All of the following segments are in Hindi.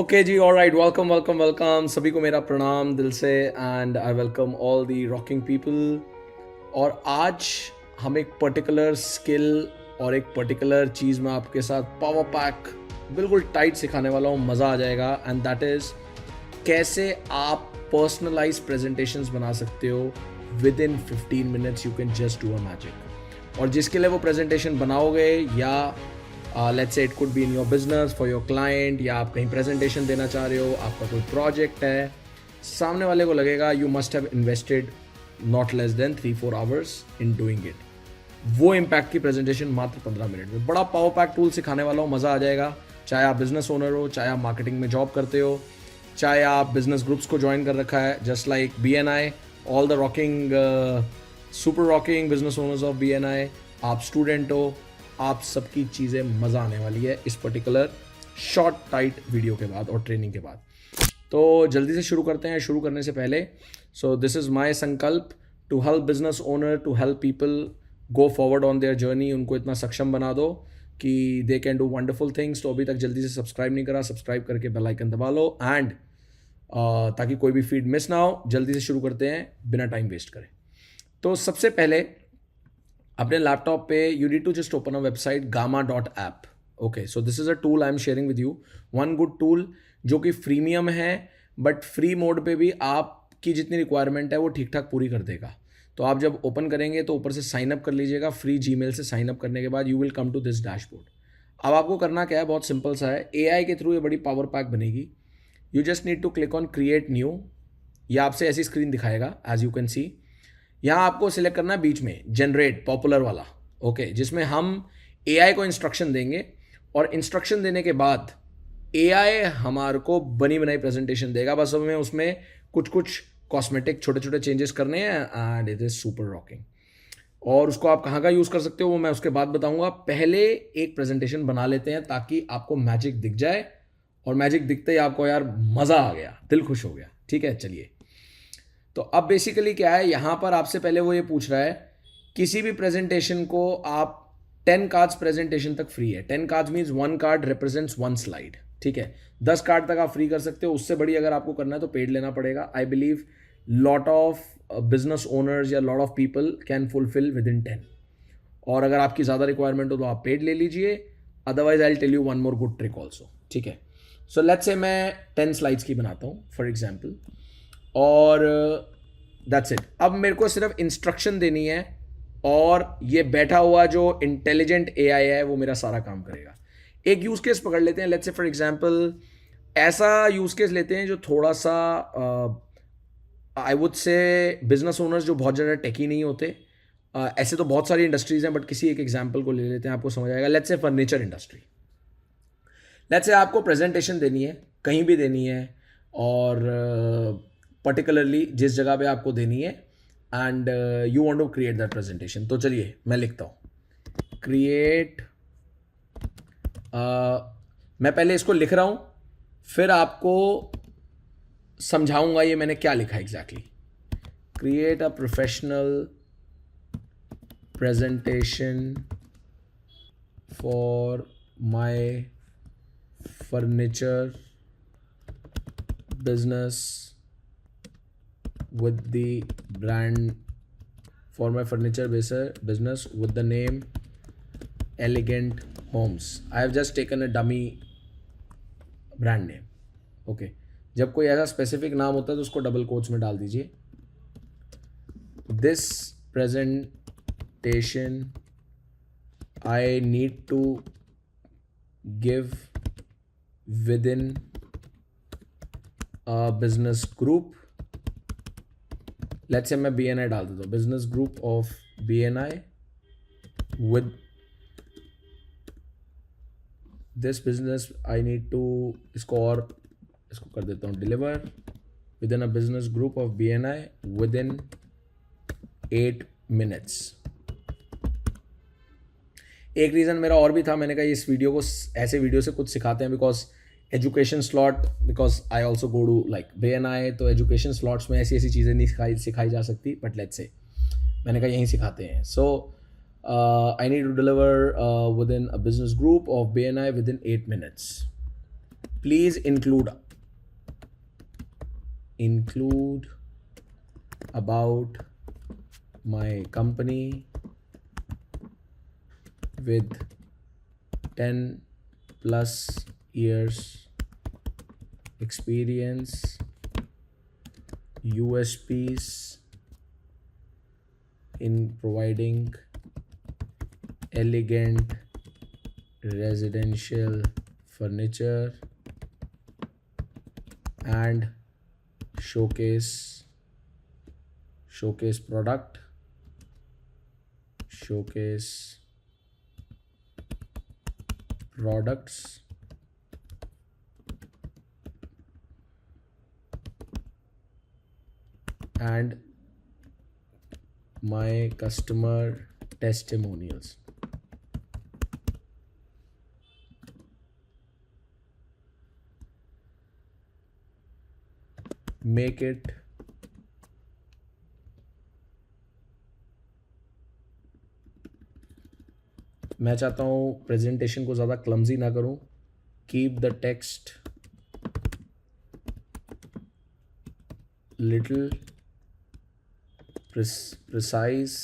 ओके जी, ऑलराइट, वेलकम वेलकम वेलकम सभी को मेरा प्रणाम दिल से and I welcome all the rocking people. और आज हम एक पर्टिकुलर स्किल और एक पर्टिकुलर चीज़ में आपके साथ पावर पैक बिल्कुल टाइट सिखाने वाला हूँ, मज़ा आ जाएगा। एंड दैट इज़ कैसे आप पर्सनलाइज प्रेजेंटेशंस बना सकते हो with in 15 minutes. You can just do a magic. और जिसके लिए वो प्रेजेंटेशन बनाओगे या let's say it could be in your business for your client, या आप कहीं प्रेजेंटेशन देना चाह रहे हो, आपका कोई प्रोजेक्ट है, सामने वाले को लगेगा you must have invested not less than 3-4 hours in doing it. वो इम्पैक्ट की प्रेजेंटेशन मात्र 15 मिनट में। बड़ा पावर पैक टूल सिखाने वाला हूँ, मज़ा आ जाएगा। चाहे आप बिजनेस ओनर हो, चाहे आप मार्केटिंग में जॉब करते हो, चाहे आप बिजनेस ग्रुप्स को ज्वाइन कर रखा है just like BNI, all the rocking super rocking business owners of BNI, आप स्टूडेंट हो, आप सबकी चीज़ें मज़ा आने वाली है इस पर्टिकुलर शॉर्ट टाइट वीडियो के बाद और ट्रेनिंग के बाद। तो जल्दी से शुरू करते हैं। शुरू करने से पहले, सो दिस इज़ माय संकल्प to help business owner, to help people go forward on their journey. उनको इतना सक्षम बना दो कि they can do wonderful things. तो अभी तक जल्दी से सब्सक्राइब नहीं करा, सब्सक्राइब करके बेल आइकन दबा लो एंड ताकि कोई भी फीड मिस ना हो। जल्दी से शुरू करते हैं बिना टाइम वेस्ट करें। तो सबसे पहले अपने लैपटॉप पे you need to just open a website gamma.app। Okay, so this is a tool I am sharing with you, one good tool जो कि फ्रीमियम है, बट फ्री मोड पे भी आपकी जितनी रिक्वायरमेंट है वो ठीक ठाक पूरी कर देगा। तो आप जब ओपन करेंगे तो ऊपर से साइन अप कर लीजिएगा। फ्री जीमेल से साइन अप करने के बाद you will come to this dashboard. अब आपको करना क्या है, बहुत सिंपल सा है। AI के थ्रू ये बड़ी पावर पैक बनेगी। You just need to click on create new. या आपसे ऐसी स्क्रीन दिखाएगा एज यू कैन सी। यहाँ आपको सिलेक्ट करना है बीच में जनरेट पॉपुलर वाला, ओके, जिसमें हम AI को इंस्ट्रक्शन देंगे और इंस्ट्रक्शन देने के बाद AI हमारे को बनी बनाई प्रेजेंटेशन देगा। बस हमें उसमें कुछ कुछ कॉस्मेटिक छोटे छोटे चेंजेस करने हैं and it is super rocking. और उसको आप कहाँ का यूज़ कर सकते हो वो मैं उसके बाद बताऊंगा। पहले एक प्रेजेंटेशन बना लेते हैं ताकि आपको मैजिक दिख जाए, और मैजिक दिखते ही आपको यार मज़ा आ गया, दिल खुश हो गया। ठीक है, चलिए। तो अब बेसिकली क्या है, यहाँ पर आपसे पहले वो ये पूछ रहा है किसी भी प्रेजेंटेशन को आप 10 कार्ड्स प्रेजेंटेशन तक फ्री है। 10 cards means 1 card represents 1 slide. ठीक है, 10 कार्ड तक आप फ्री कर सकते हो। उससे बड़ी अगर आपको करना है तो पेड लेना पड़ेगा। I believe lot of business owners या lot of people can fulfil within 10। और अगर आपकी ज़्यादा रिक्वायरमेंट हो तो आप पेड ले लीजिए, otherwise I tell you one more good trick also. ठीक है, सो लेट्स से मैं 10 स्लाइड्स की बनाता हूँ फॉर एग्जाम्पल, और दैट्स इट। अब मेरे को सिर्फ इंस्ट्रक्शन देनी है और ये बैठा हुआ जो इंटेलिजेंट AI है वो मेरा सारा काम करेगा। एक यूज़ केस पकड़ लेते हैं। लेट्स से फॉर एग्जांपल ऐसा यूज़ केस लेते हैं जो थोड़ा सा I would say business owners जो बहुत ज़्यादा टेकी नहीं होते। ऐसे तो बहुत सारी इंडस्ट्रीज़ हैं, बट किसी एक एग्जाम्पल को ले लेते हैं, आपको समझ आएगा। Let's say furniture industry. Let's say आपको प्रेजेंटेशन देनी है, कहीं भी देनी है, और पर्टिकुलरली जिस जगह पे आपको देनी है, and you want to create that presentation. तो चलिए मैं लिखता हूँ क्रिएट। मैं पहले इसको लिख रहा हूँ, फिर आपको समझाऊंगा ये मैंने क्या लिखा exactly. Create a professional presentation for my furniture business with the brand for my furniture business with the name Elegant Homes. I have just taken a dummy brand name. Okay, जब कोई ऐसा स्पेसिफिक नाम होता है तो उसको डबल कोट्स में डाल दीजिए। This presentation I need to give within a business group। Let's say मैं BNI डाल देता हूँ, business group of BNI with this business I need to, इसको कर देता हूँ deliver within a business group of BNI within 8 minutes. एक रीज़न मेरा और भी था, मैंने कहा इस वीडियो को ऐसे वीडियो से कुछ सिखाते हैं because education slot, because I also go to like BNI, तो एजुकेशन स्लॉट्स में ऐसी ऐसी चीज़ें नहीं सिखाई जा सकती, बट लेट्स से मैंने कहा यहीं सिखाते हैं। सो I need to deliver within a business group of BNI within 8 minutes. please include about my company with 10 plus years experience, USPs in providing elegant residential furniture and showcase products and my customer testimonials. Make it मैं चाहता हूँ प्रेजेंटेशन को ज़्यादा क्लमजी ना करूँ. Keep the text little precise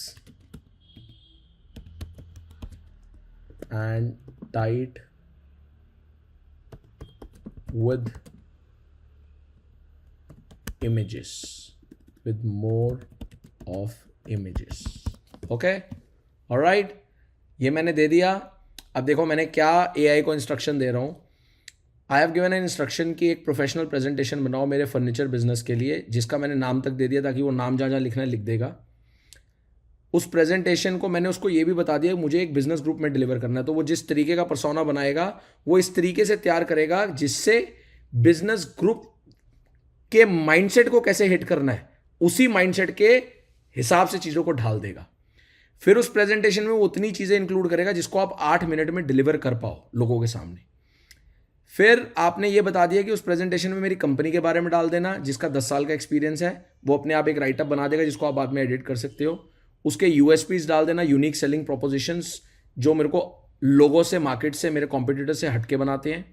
and tight with images, with more of images. Okay, all right, ये मैंने दे दिया. अब देखो मैंने क्या AI को इंस्ट्रक्शन दे रहा हूँ. I have given an instruction की एक प्रोफेशनल प्रेजेंटेशन बनाओ मेरे फर्नीचर बिजनेस के लिए, जिसका मैंने नाम तक दे दिया ताकि वो नाम जहाँ जहाँ लिखना है लिख देगा. उस प्रेजेंटेशन को मैंने उसको ये भी बता दिया मुझे एक बिजनेस ग्रुप में डिलीवर करना है, तो वो जिस तरीके का पर्सोना बनाएगा वो इस तरीके से तैयार करेगा जिससे बिजनेस ग्रुप के माइंडसेट को कैसे हिट करना है उसी माइंडसेट के हिसाब से चीज़ों को ढाल देगा. फिर उस प्रेजेंटेशन में वो उतनी चीज़ें इंक्लूड करेगा जिसको आप 8 मिनट में डिलीवर कर पाओ लोगों के सामने. फिर आपने ये बता दिया कि उस प्रेजेंटेशन में मेरी कंपनी के बारे में डाल देना, जिसका 10 साल का एक्सपीरियंस है. वो अपने आप एक राइटअप बना देगा जिसको आप बाद में एडिट कर सकते हो. उसके यूएसपीज डाल देना, यूनिक सेलिंग प्रोपोजिशंस, जो मेरे को लोगों से, मार्केट से, मेरे कॉम्पिटिटर से हटके बनाते हैं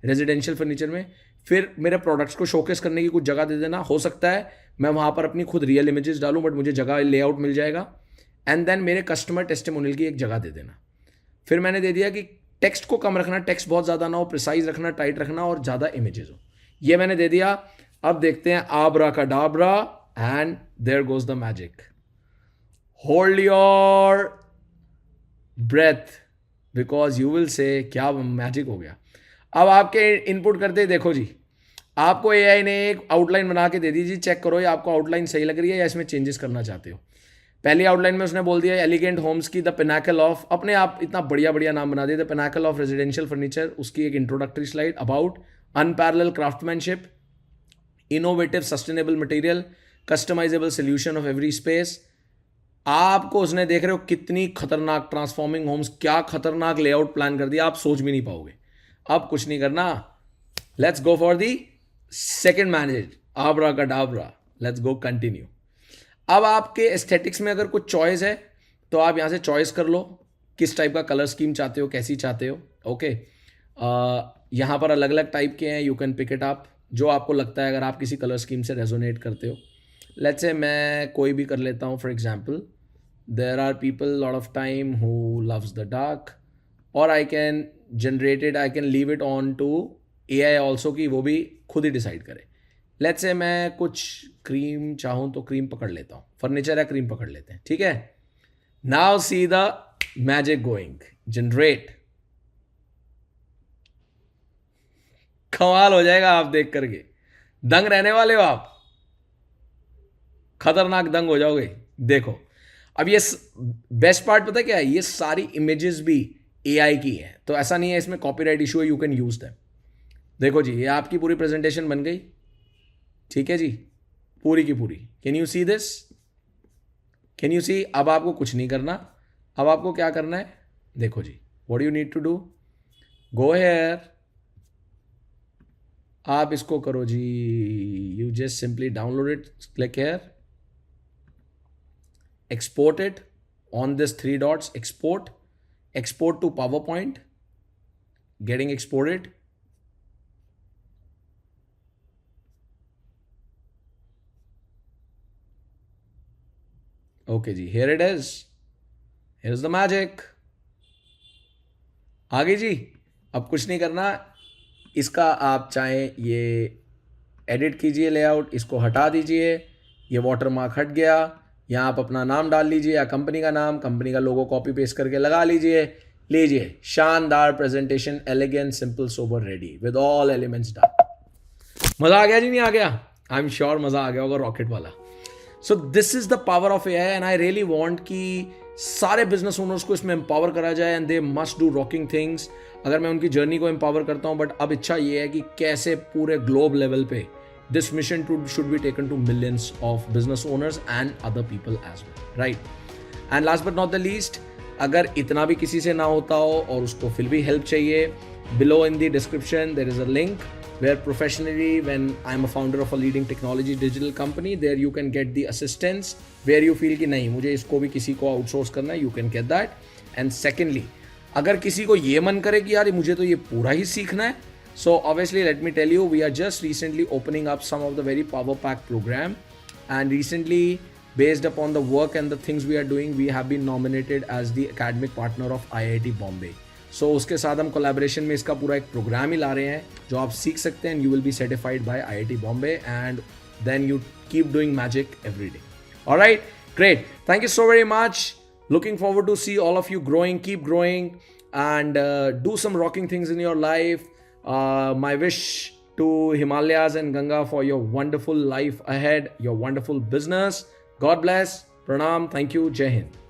रेजिडेंशियल फर्नीचर में. फिर मेरे प्रोडक्ट्स को शोकेस करने की कुछ जगह दे देना. हो सकता है मैं वहाँ पर अपनी खुद रियल इमेजेस डालूँ, बट मुझे जगह लेआउट मिल जाएगा. एंड देन मेरे कस्टमर टेस्टिमोनियल की एक जगह दे देना. फिर मैंने दे दिया कि टेक्स्ट को कम रखना, टेक्स्ट बहुत ज़्यादा ना हो, प्रिसाइज रखना, टाइट रखना और ज़्यादा इमेजेस हो. ये मैंने दे दिया. अब देखते हैं abracadabra and there goes the magic. Hold your breath because you will say क्या मैजिक हो गया. अब आपके इनपुट करते ही देखो जी, आपको एआई ने एक आउटलाइन बना के दे दी जी, चेक करो ये आपको आउटलाइन सही लग रही है या इसमें चेंजेस करना चाहते हो. पहली आउटलाइन में उसने बोल दिया एलिगेंट होम्स की द पिनाकल ऑफ, अपने आप इतना बढ़िया बढ़िया नाम बना दिया, the pinnacle of residential furniture. उसकी एक introductory slide about unparalleled craftsmanship, innovative sustainable material, customisable solution of every space. आपको उसने, देख रहे हो कितनी खतरनाक ट्रांसफॉर्मिंग होम्स, क्या खतरनाक लेआउट प्लान कर दिया, आप सोच भी नहीं पाओगे. अब कुछ नहीं करना, let's go for the second manage, abracadabra. Let's go continue. अब आपके एस्थेटिक्स में अगर कुछ चॉइस है तो आप यहाँ से चॉइस कर लो किस टाइप का कलर स्कीम चाहते हो, कैसी चाहते हो. ओके, यहाँ पर अलग अलग टाइप के हैं, you can pick it up जो आपको लगता है अगर आप किसी कलर स्कीम से रेजोनेट करते हो. लेट्स से मैं कोई भी कर लेता हूँ. For example there are people lot of time who loves the dark, और I can generate it, I can leave it on to AI also कि वो भी खुद ही डिसाइड करे. लेट्स से मैं कुछ क्रीम चाहूँ तो क्रीम पकड़ लेता हूँ, फर्नीचर है क्रीम पकड़ लेते हैं, ठीक है. Now see the magic going, generate. कमाल हो जाएगा आप देख करके, दंग रहने वाले हो आप, खतरनाक दंग हो जाओगे. देखो अब ये बेस्ट पार्ट पता क्या है, ये सारी इमेजेस भी AI की है, तो ऐसा नहीं है इसमें कॉपीराइट इशू है, यू कैन यूज दैम. देखो जी ये आपकी पूरी प्रेजेंटेशन बन गई, ठीक है जी, पूरी की पूरी. Can you see this, can you see. अब आपको कुछ नहीं करना, अब आपको क्या करना है, देखो जी, what you need to do, go here, आप इसको करो जी, you just simply download it, click here, export it on this 3 dots, export to PowerPoint, getting exported. Okay जी, here it is, here is the magic. आगे जी, अब कुछ नहीं करना, इसका आप चाहें ये एडिट कीजिए लेआउट, इसको हटा दीजिए, ये वाटर मार्क हट गया, यहाँ आप अपना नाम डाल लीजिए या कंपनी का नाम, कंपनी का लोगो कॉपी पेस्ट करके लगा लीजिए। लीजिए, शानदार presentation, elegant, simple, sober, ready with all elements done. मजा आ गया जी, नहीं आ गया? आई एम श्योर मजा आ गया होगा रॉकेट वाला। So this is the power of AI and I really want कि सारे बिजनेस ओनर्स को इसमें एम्पावर करा जाए and they must do rocking things. अगर मैं उनकी जर्नी को एम्पावर करता हूं, बट अब इच्छा ये है कि कैसे पूरे ग्लोब लेवल पे this mission should be taken to millions of business owners and other people as well, right? And last but not the least, अगर इतना भी किसी से ना होता हो और उसको फिर भी हेल्प चाहिए, below in the description there is a link where professionally, when I'm a founder of a leading technology digital company, there you can get the assistance where you feel कि नहीं मुझे इसको भी किसी को आउटसोर्स करना है, you can get that. And secondly, अगर किसी को ये मन करे कि यार मुझे तो ये पूरा ही सीखना है, so obviously let me tell you, we are just recently opening up some of the very power pack program, and recently based upon the work and the things we are doing, we have been nominated as the academic partner of IIT Bombay. सो उसके साथ हम कोलैबोरेशन में इसका पूरा एक प्रोग्राम ही ला रहे हैं जो आप सीख सकते हैं, you will be certified by IIT Bombay and then you keep doing magic every day. Alright, great, thank you so very much, looking forward to see all of you growing, keep growing, and do some rocking things in your life. My wish to Himalayas and Ganga for your wonderful life ahead, your wonderful business. God bless, pranam, thank you, Jai Hind.